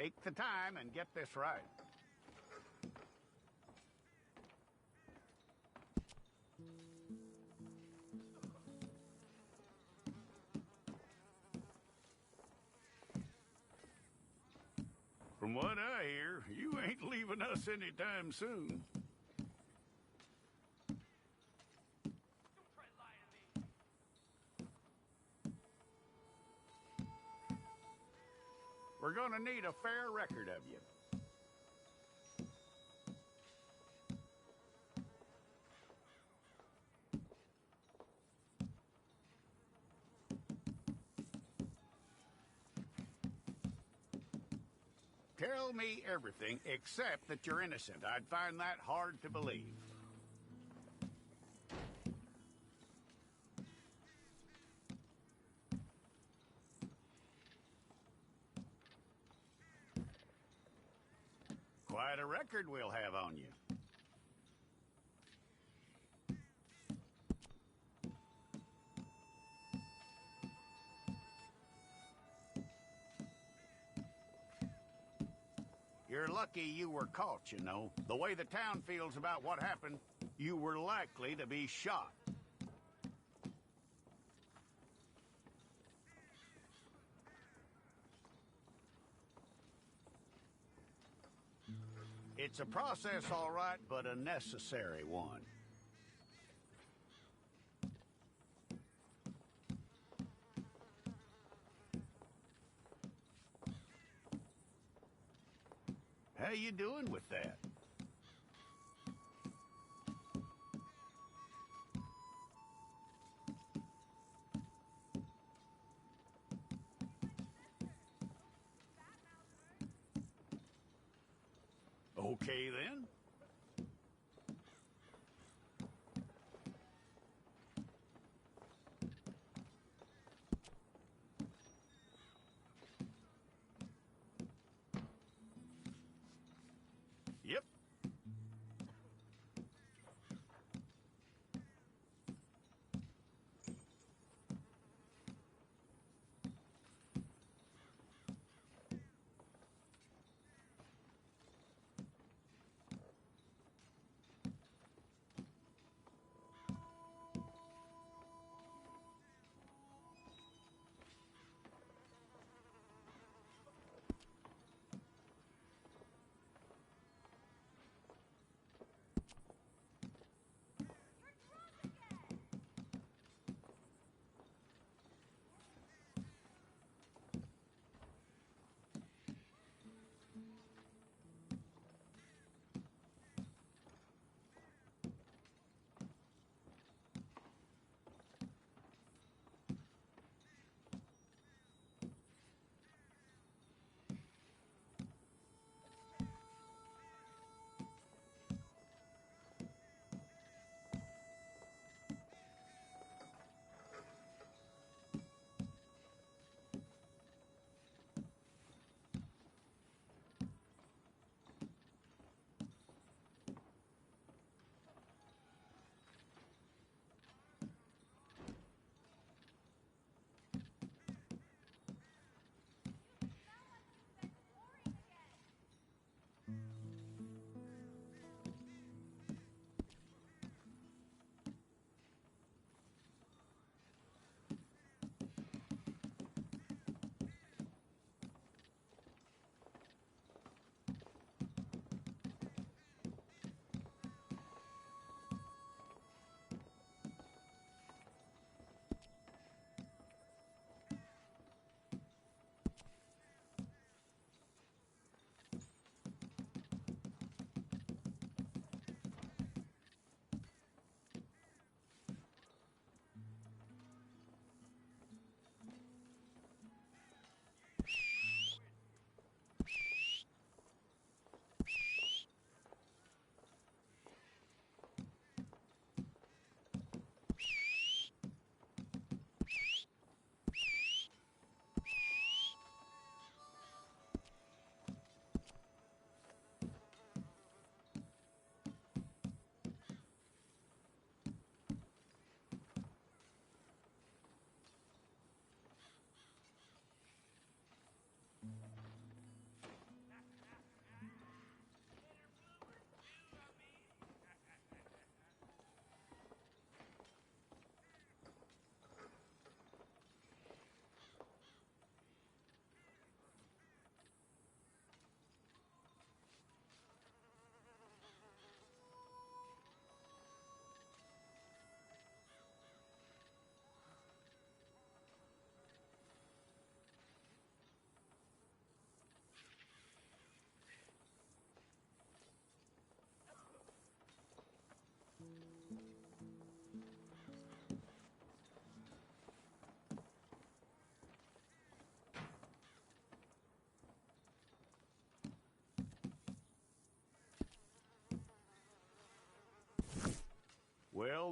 Take the time and get this right. From what I hear, you ain't leaving us anytime soon. We're gonna need a fair record of you. Tell me everything except that you're innocent. I'd find that hard to believe. Quite a record we'll have on you. You're lucky you were caught, you know. The way the town feels about what happened, you were likely to be shot. It's a process, all right, but a necessary one. How you doing with that? Okay, then. Yep.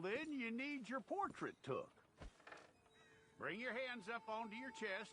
Well, then you need your portrait took. Bring your hands up onto your chest.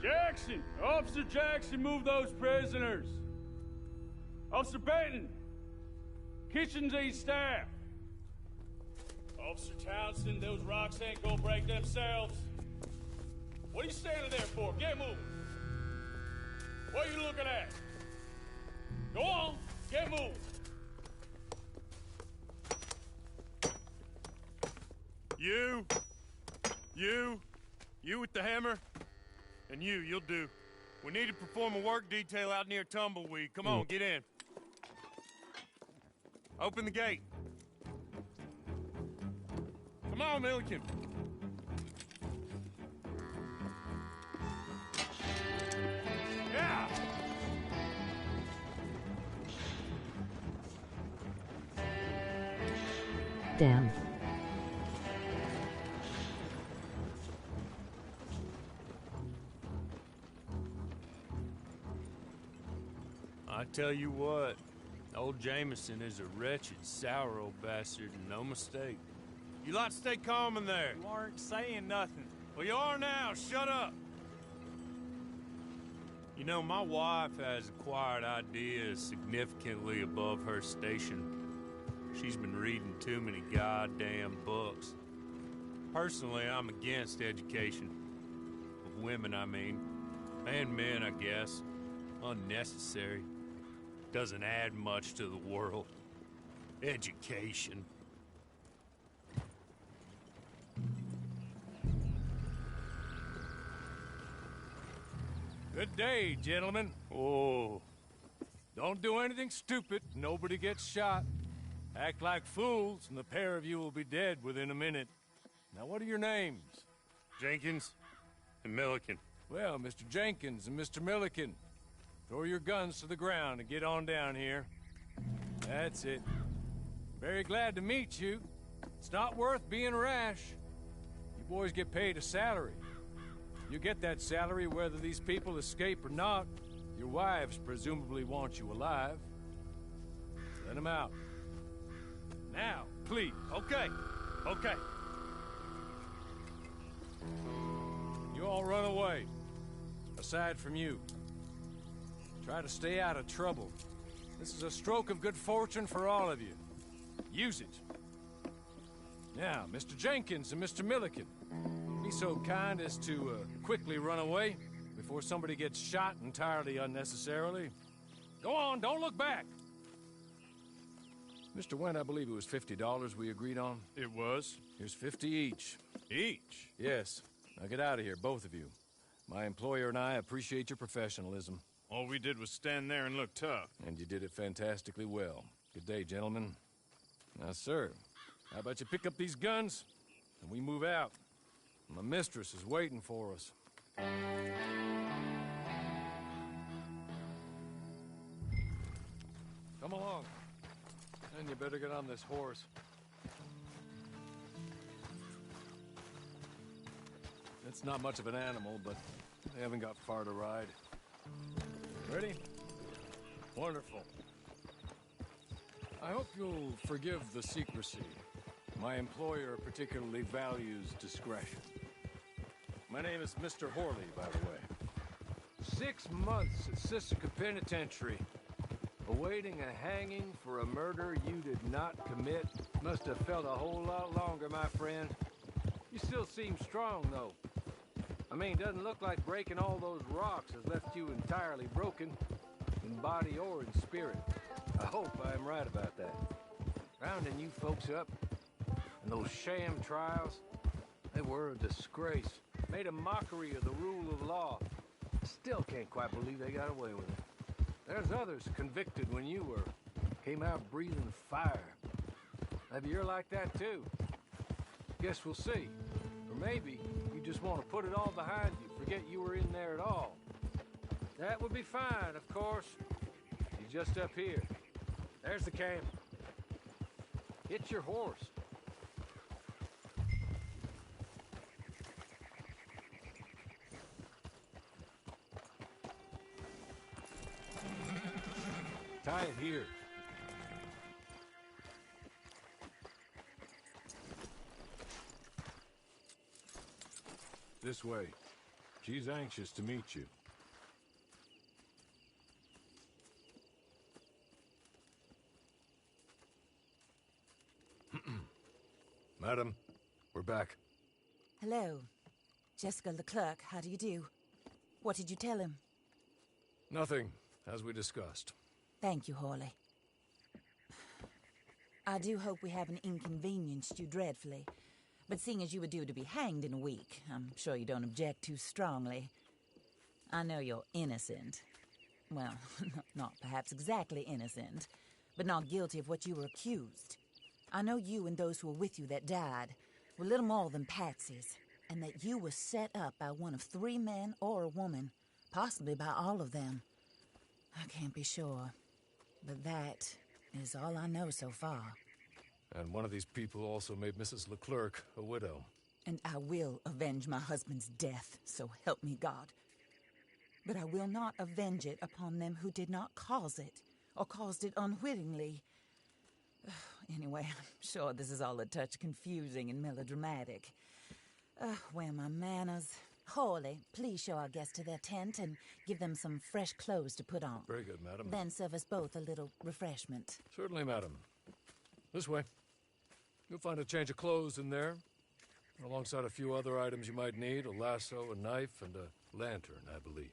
Jackson! Officer Jackson, move those prisoners! Officer Benton! Kitchens aid staff! Officer Townsend, those rocks ain't gonna break themselves. What are you standing there for? Get moving! What are you looking at? Go on, get moving! You with the hammer? And you'll do. We need to perform a work detail out near Tumbleweed. Come on, get in. Open the gate. Come on, Milliken. Yeah! Damn. I tell you what, old Jameson is a wretched, sour old bastard, and no mistake. You lot stay calm in there. You aren't saying nothing. Well, you are now. Shut up. You know, my wife has acquired ideas significantly above her station. She's been reading too many goddamn books. Personally, I'm against education. Of women, I mean. And men, I guess. Unnecessary. Doesn't add much to the world. Education. Good day, gentlemen. Oh. Don't do anything stupid. Nobody gets shot. Act like fools, and the pair of you will be dead within a minute. Now, what are your names? Jenkins and Milliken. Well, Mr. Jenkins and Mr. Milliken, throw your guns to the ground and get on down here. That's it. Very glad to meet you. It's not worth being rash. You boys get paid a salary. You get that salary whether these people escape or not. Your wives presumably want you alive. Let them out. Now, please. Okay. You all run away. Aside from you. Try to stay out of trouble. This is a stroke of good fortune for all of you. Use it. Now, Mr. Jenkins and Mr. Milliken, be so kind as to quickly run away before somebody gets shot entirely unnecessarily. Go on, don't look back. Mr. Wendt, I believe it was $50 we agreed on. It was. Here's 50 each. Each? Yes. Now get out of here, both of you. My employer and I appreciate your professionalism. All we did was stand there and look tough. And you did it fantastically well. Good day, gentlemen. Now, sir, how about you pick up these guns, and we move out? My mistress is waiting for us. Come along. And you better get on this horse. It's not much of an animal, but they haven't got far to ride. Ready? Wonderful. I hope you'll forgive the secrecy. My employer particularly values discretion. My name is Mr. Horley, by the way. 6 months at Sisika Penitentiary, awaiting a hanging for a murder you did not commit. Must have felt a whole lot longer, my friend. You still seem strong, though. I mean, doesn't look like breaking all those rocks has left you entirely broken, in body or in spirit. I hope I am right about that. Rounding you folks up, and those sham trials, they were a disgrace. Made a mockery of the rule of law. Still can't quite believe they got away with it. There's others convicted when you were. Came out breathing fire. Maybe you're like that too. Guess we'll see. Or maybe you just want to put it all behind you, forget you were in there at all. That would be fine, of course. You're just up here. There's the camp. Hit your horse. Tie it here. This way. She's anxious to meet you. Madam, we're back. Hello. Jessica Leclerc, how do you do? What did you tell him? Nothing, as we discussed. Thank you, Horley. I do hope we haven't inconvenienced you dreadfully. But seeing as you were due to be hanged in a week, I'm sure you don't object too strongly. I know you're innocent. Well, not perhaps exactly innocent, but not guilty of what you were accused. I know you and those who were with you that died were little more than patsies, and that you were set up by one of 3 men or a woman, possibly by all of them. I can't be sure, but that is all I know so far. And one of these people also made Mrs. Leclerc a widow. And I will avenge my husband's death, so help me God. But I will not avenge it upon them who did not cause it, or caused it unwittingly. Anyway, I'm sure this is all a touch confusing and melodramatic. Where are my manners? Horley, please show our guests to their tent and give them some fresh clothes to put on. Very good, madam. Then serve us both a little refreshment. Certainly, madam. This way. You'll find a change of clothes in there, alongside a few other items you might need, a lasso, a knife, and a lantern, I believe.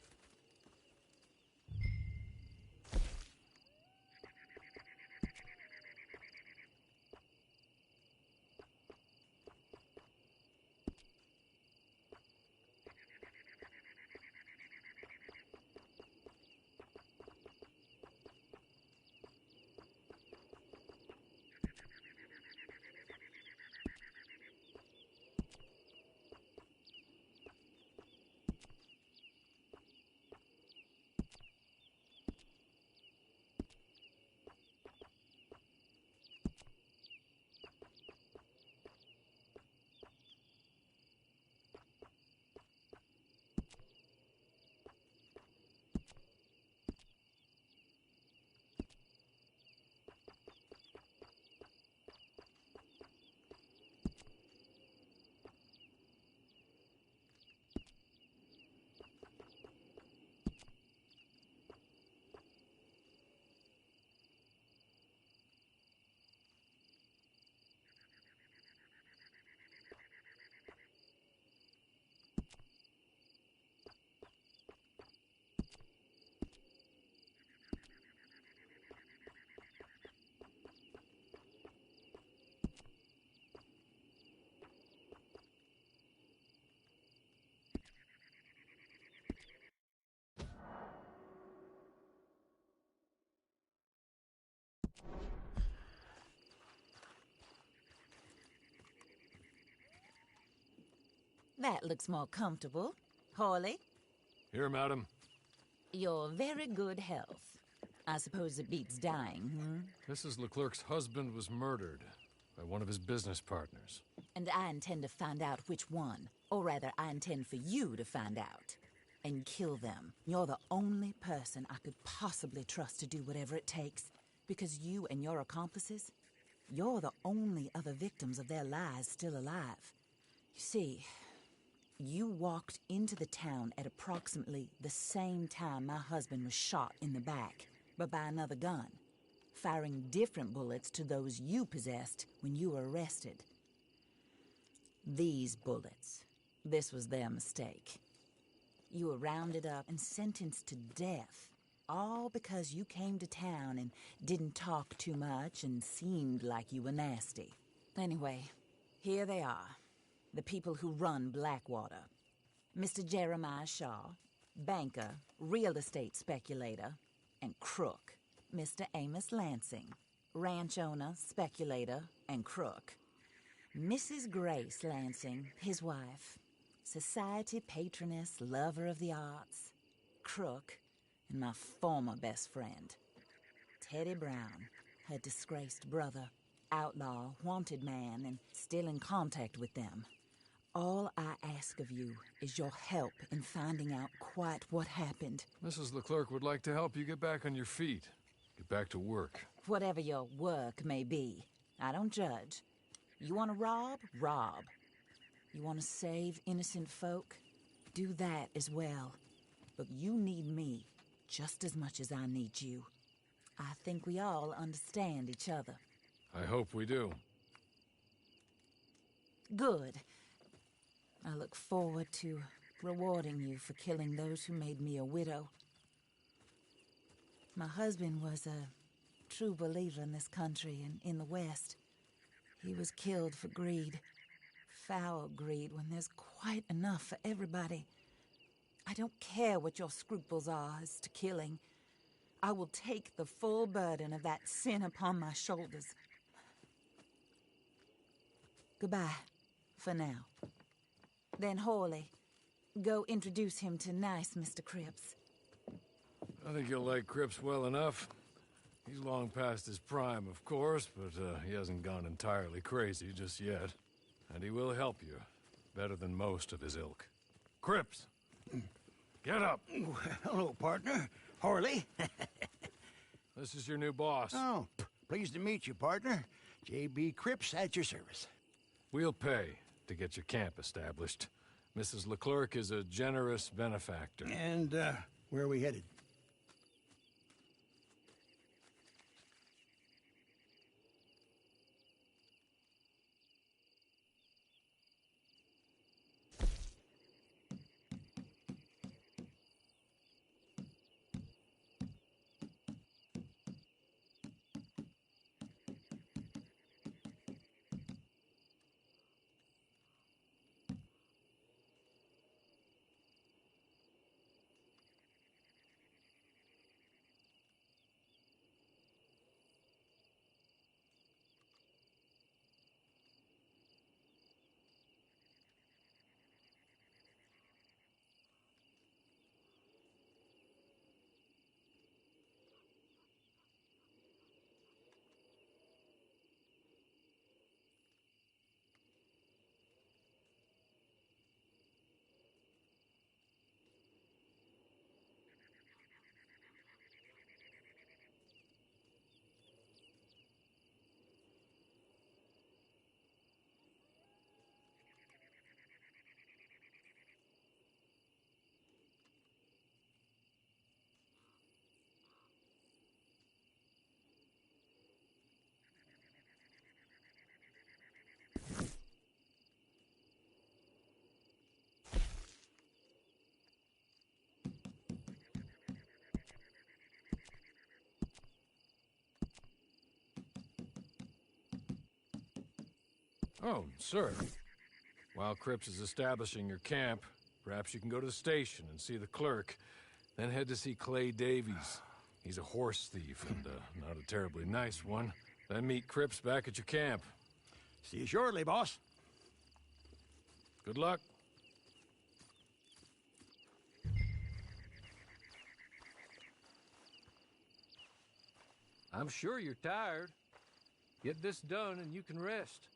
That looks more comfortable. Hawley, Here, madam. your very good health. I suppose it beats dying, hmm? Mrs. Leclerc's husband was murdered by one of his business partners. And I intend to find out which one. Or rather, I intend for you to find out. And kill them. You're the only person I could possibly trust to do whatever it takes. Because you and your accomplices, you're the only other victims of their lies still alive. You see, you walked into the town at approximately the same time my husband was shot in the back, but by another gun, firing different bullets to those you possessed when you were arrested. These bullets, this was their mistake. You were rounded up and sentenced to death, all because you came to town and didn't talk too much and seemed like you were nasty. Anyway, here they are, the people who run Blackwater. Mr. Jeremiah Shaw, banker, real estate speculator, and crook. Mr. Amos Lansing, ranch owner, speculator, and crook. Mrs. Grace Lansing, his wife, society patroness, lover of the arts, crook, and my former best friend. Teddy Brown, her disgraced brother, outlaw, wanted man, and still in contact with them. All I ask of you is your help in finding out quite what happened. Mrs. Leclerc would like to help you get back on your feet. Get back to work. Whatever your work may be, I don't judge. You want to rob? Rob. You want to save innocent folk? Do that as well. But you need me just as much as I need you. I think we all understand each other. I hope we do. Good. I look forward to rewarding you for killing those who made me a widow. My husband was a true believer in this country and in the West. He was killed for greed. Foul greed when there's quite enough for everybody. I don't care what your scruples are as to killing. I will take the full burden of that sin upon my shoulders. Goodbye, for now. Then Hawley, go introduce him to nice Mr. Cripps. I think you'll like Cripps well enough. He's long past his prime, of course, but he hasn't gone entirely crazy just yet. And he will help you, better than most of his ilk. Cripps! Get up! Hello, partner. Harley. This is your new boss. Oh, pleased to meet you, partner. J.B. Cripps at your service. We'll pay to get your camp established. Mrs. Leclerc is a generous benefactor. And, where are we headed? Oh, sir. While Cripps is establishing your camp, perhaps you can go to the station and see the clerk, then head to see Clay Davies. He's a horse thief and not a terribly nice one. Then meet Cripps back at your camp. See you shortly, boss. Good luck. I'm sure you're tired. Get this done and you can rest.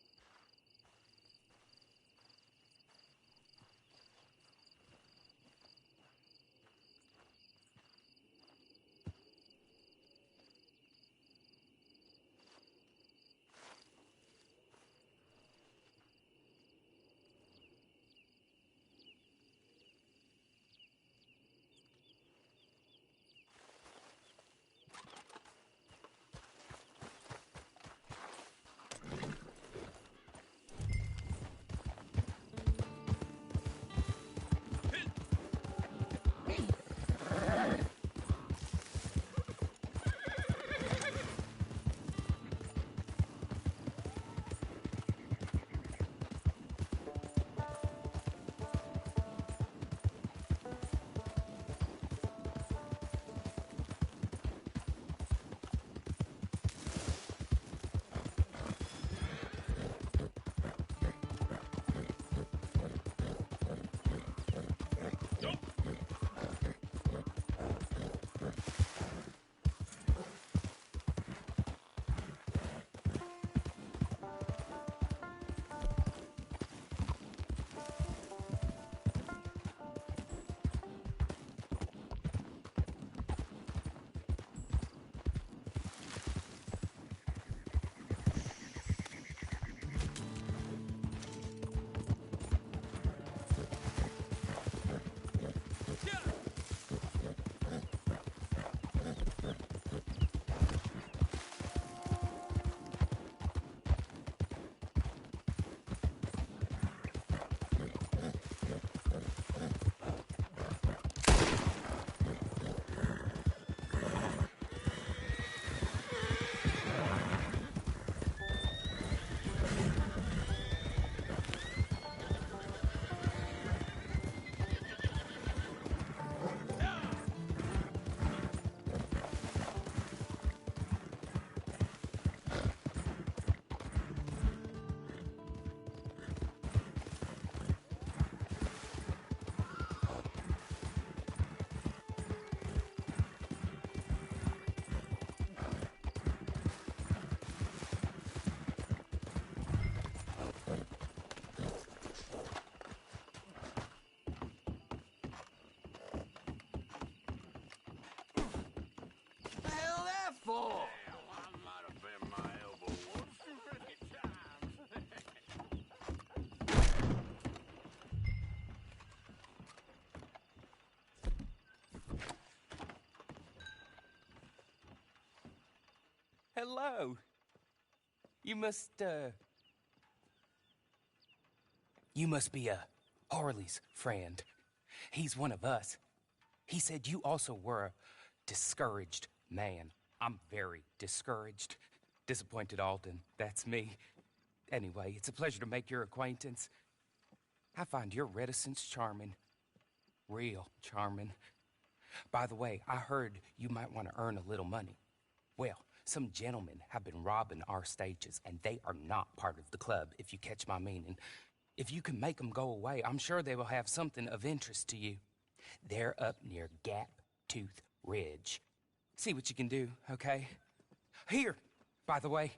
For? Hello. You must be Harley's friend. He's one of us. He said you also were a discouraged man. I'm very discouraged. Disappointed Alden, that's me. Anyway, it's a pleasure to make your acquaintance. I find your reticence charming. Real charming. By the way, I heard you might want to earn a little money. Well, some gentlemen have been robbing our stages, and they are not part of the club, if you catch my meaning. If you can make them go away, I'm sure they will have something of interest to you. They're up near Gap Tooth Ridge. See what you can do, okay? Here, by the way,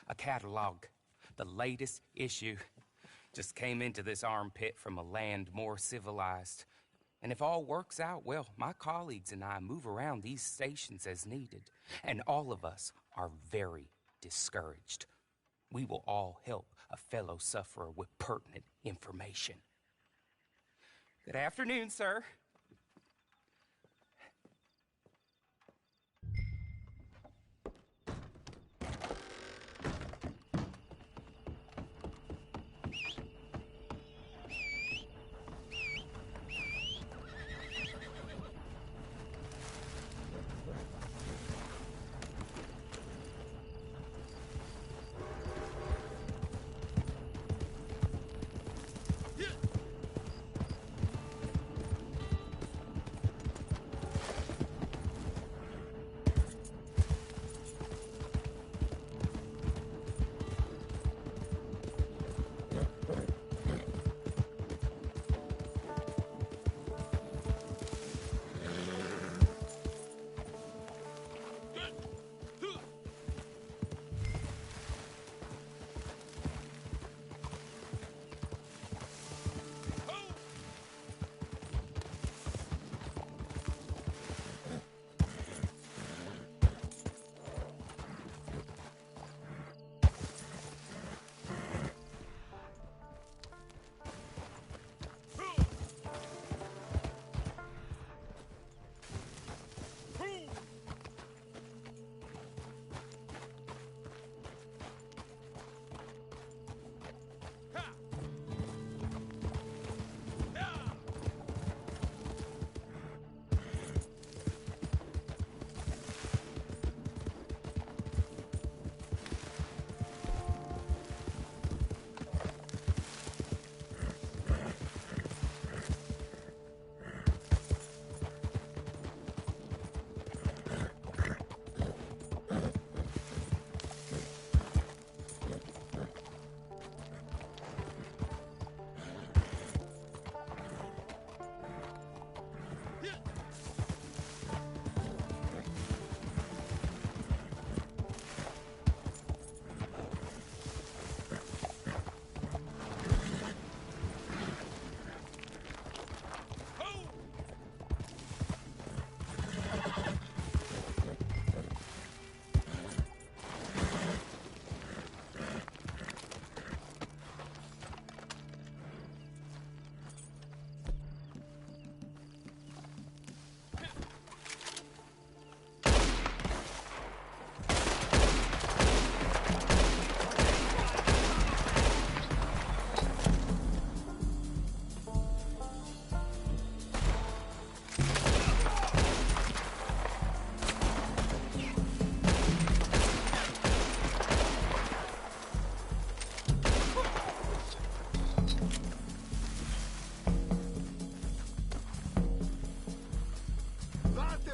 a catalog. The latest issue. Just came into this armpit from a land more civilized. And if all works out, well, my colleagues and I move around these stations as needed. And all of us are very discouraged. We will all help a fellow sufferer with pertinent information. Good afternoon, sir.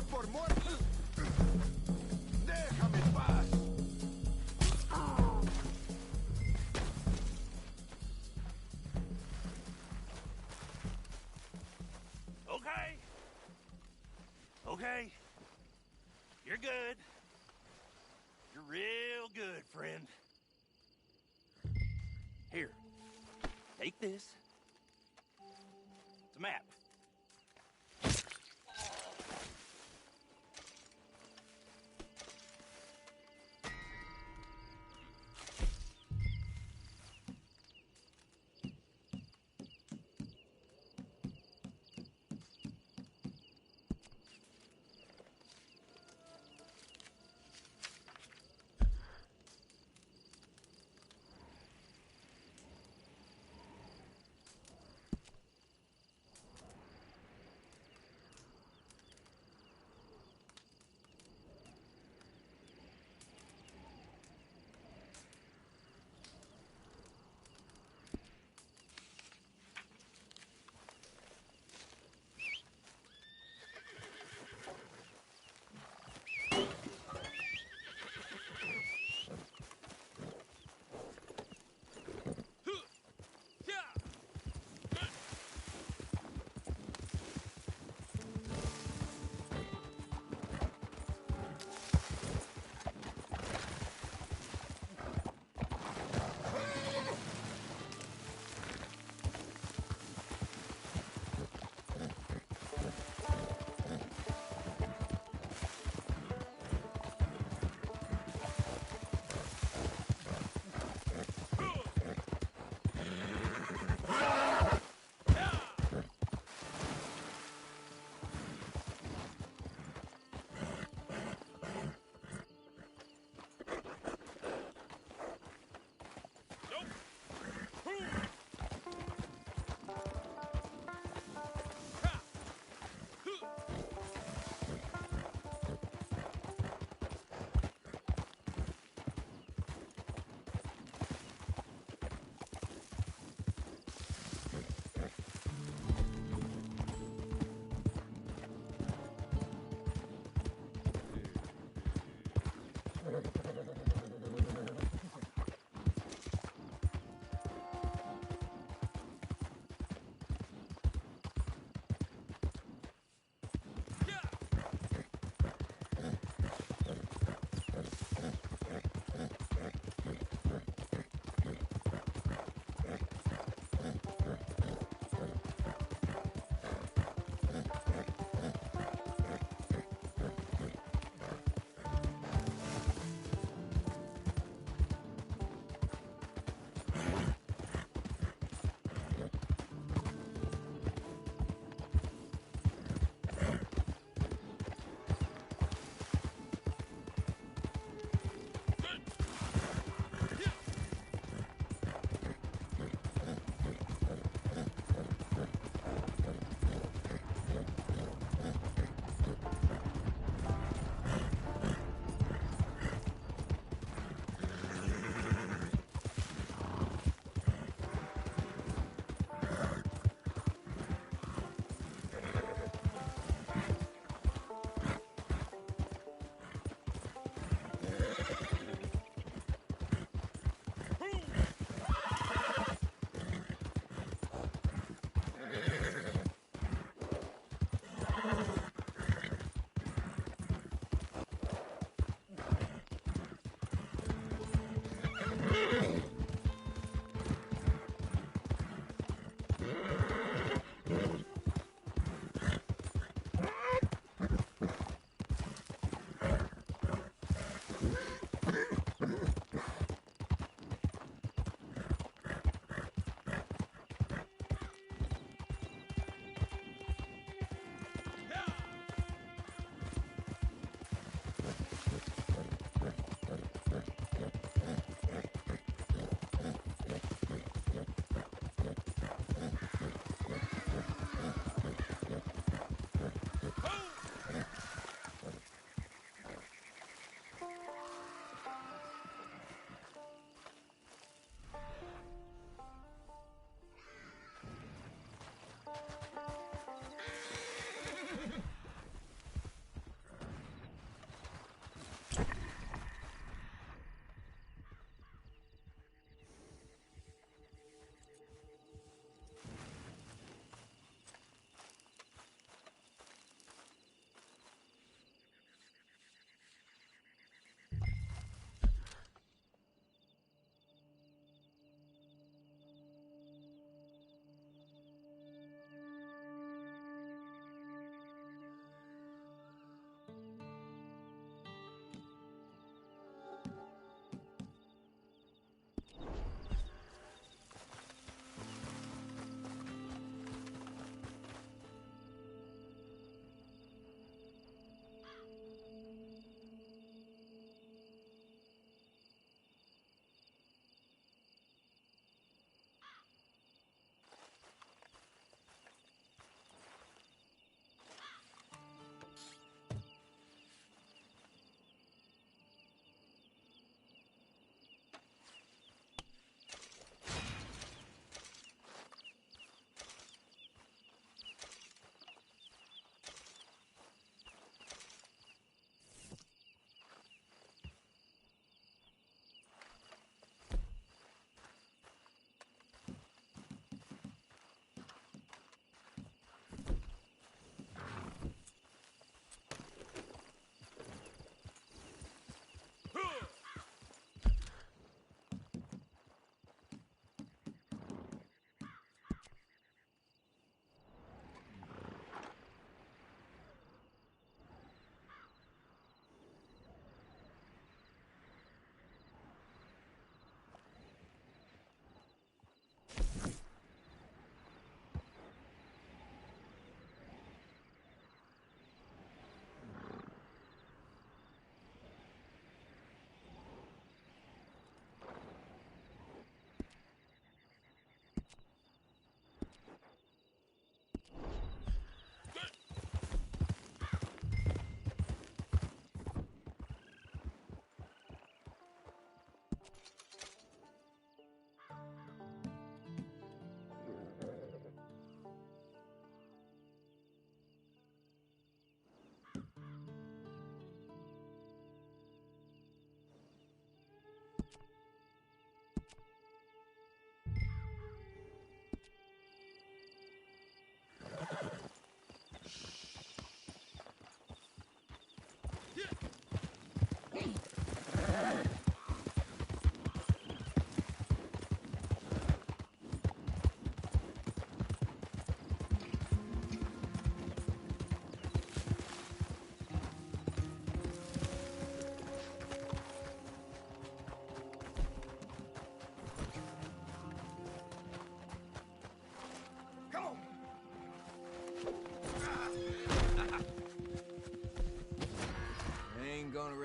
por muerto. Déjame en paz. Okay. Okay. You're good. You're real good, friend. Here. Take this. It's a map.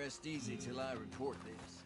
rest easy till I report this.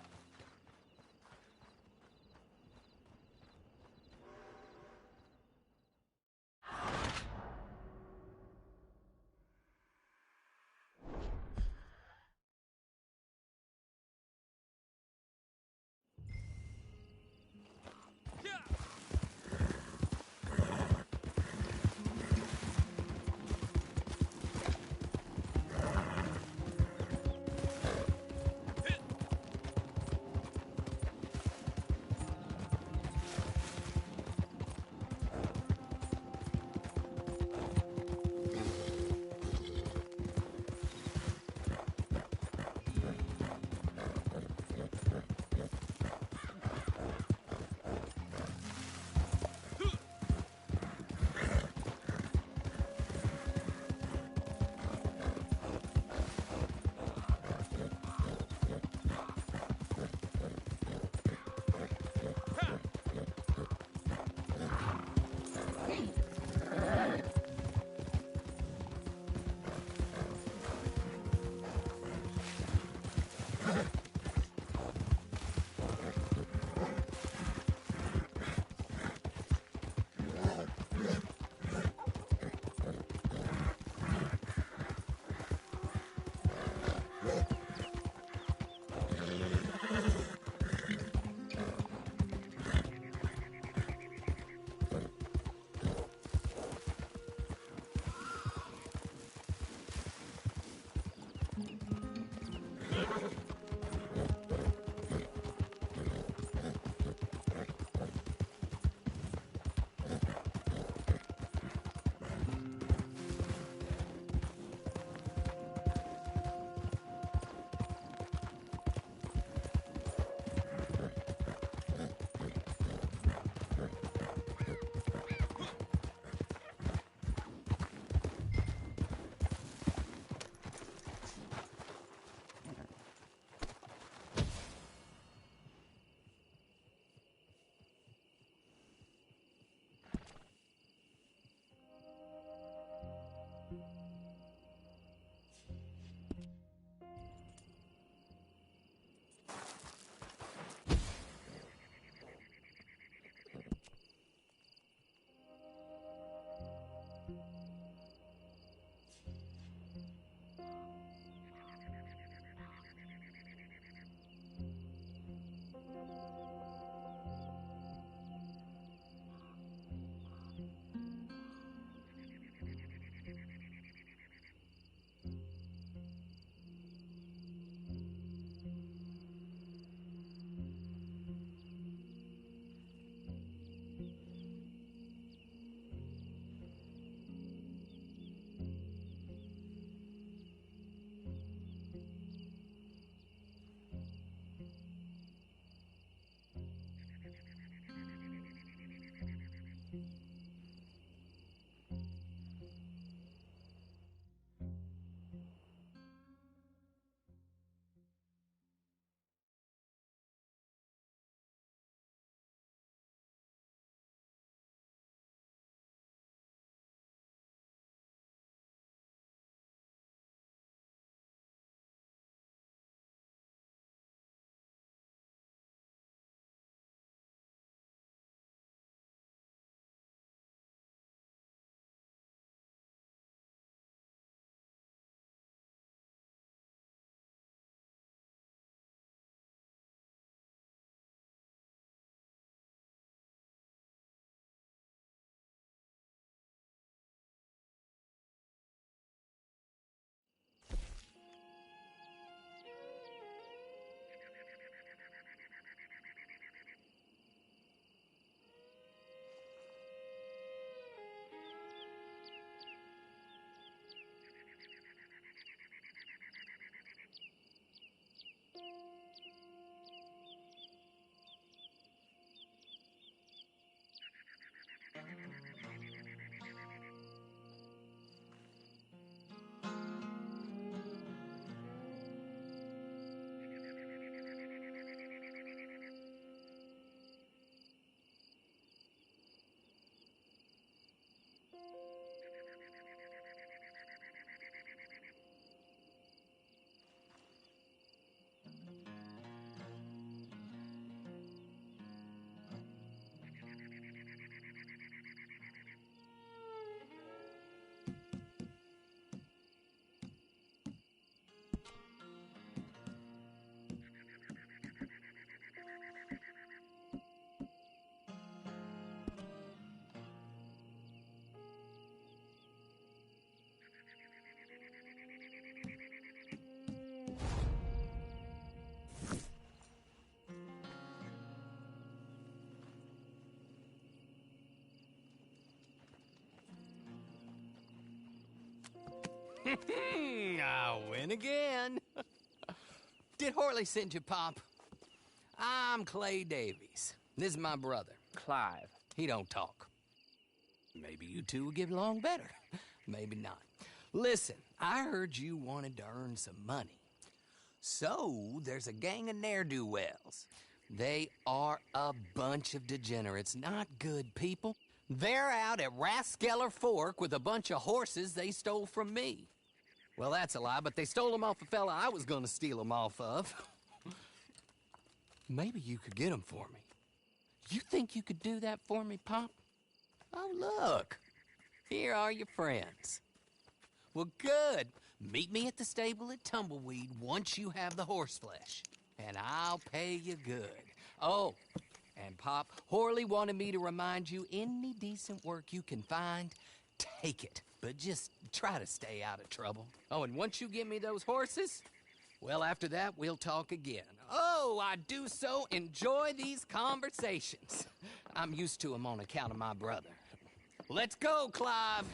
I win again. Did Horley send you, Pop? I'm Clay Davies. This is my brother, Clive. He don't talk. Maybe you two will get along better. Maybe not. Listen, I heard you wanted to earn some money. So, there's a gang of ne'er-do-wells. They are a bunch of degenerates, not good people. They're out at Raskeller Fork with a bunch of horses they stole from me. Well, that's a lie, but they stole them off a fella I was gonna steal them off of. Maybe you could get them for me. You think you could do that for me, Pop? Oh, look. Here are your friends. Well, good. Meet me at the stable at Tumbleweed once you have the horse flesh, and I'll pay you good. Oh, and Pop, Horley wanted me to remind you, any decent work you can find, take it. But just try to stay out of trouble. Oh, and once you give me those horses, well, after that, we'll talk again. Oh, I do so enjoy these conversations. I'm used to them on account of my brother. Let's go, Clive.